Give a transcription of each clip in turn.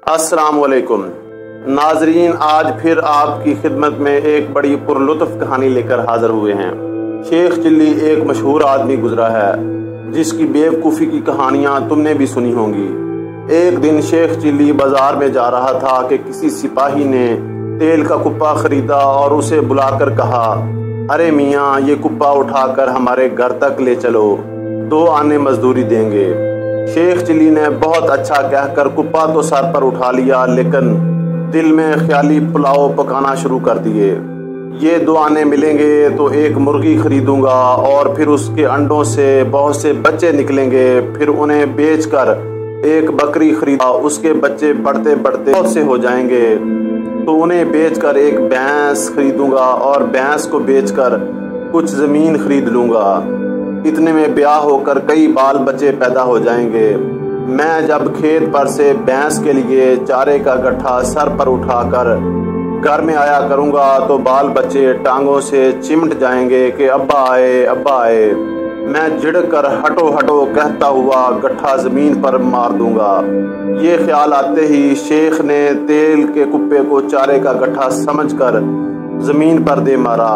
अस्सलाम वालेकुम नाजरीन, आज फिर आपकी खिदमत में एक बड़ी पुरलुत्फ कहानी लेकर हाजिर हुए हैं। शेख चिल्ली एक मशहूर आदमी गुजरा है जिसकी बेवकूफ़ी की कहानियाँ तुमने भी सुनी होंगी। एक दिन शेख चिल्ली बाजार में जा रहा था कि किसी सिपाही ने तेल का कुप्पा खरीदा और उसे बुलाकर कहा, अरे मियाँ, ये कुप्पा उठाकर हमारे घर तक ले चलो, 2 आने मजदूरी देंगे। शेख चिल्ली ने बहुत अच्छा कहकर कुप्पा तो सर पर उठा लिया, लेकिन दिल में ख्याली पुलाव पकाना शुरू कर दिए। ये 2 आने मिलेंगे तो एक मुर्गी खरीदूंगा और फिर उसके अंडों से बहुत से बच्चे निकलेंगे, फिर उन्हें बेचकर एक बकरी खरीदा, उसके बच्चे बढ़ते बढ़ते बहुत से हो जाएंगे तो उन्हें बेचकर एक भैंस खरीदूंगा और भैंस को बेचकर कुछ ज़मीन खरीद लूँगा। इतने में ब्याह होकर कई बाल बच्चे पैदा हो जाएंगे। मैं जब खेत पर से भैंस के लिए चारे का गट्ठा सर पर उठाकर घर में आया करूँगा तो बाल बच्चे टांगों से चिमट जाएंगे कि अब्बा आए, अब्बा आए। मैं झिड़कर हटो हटो कहता हुआ गट्ठा ज़मीन पर मार दूंगा। ये ख्याल आते ही शेख ने तेल के कुप्पे को चारे का गट्ठा समझकर ज़मीन पर दे मारा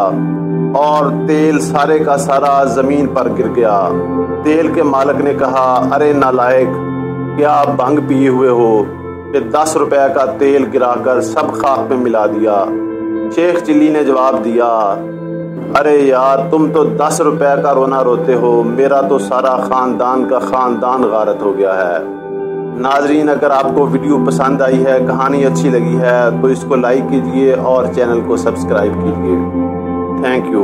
और तेल सारे का सारा ज़मीन पर गिर गया। तेल के मालिक ने कहा, अरे नालायक, क्या आप भंग पिए हुए हो कि 10 रुपए का तेल गिराकर सब खाक में मिला दिया। शेख चिल्ली ने जवाब दिया, अरे यार, तुम तो 10 रुपए का रोना रोते हो, मेरा तो सारा ख़ानदान का ख़ानदान गारत हो गया है। नाजरीन, अगर आपको वीडियो पसंद आई है, कहानी अच्छी लगी है तो इसको लाइक कीजिए और चैनल को सब्सक्राइब कीजिए। Thank you.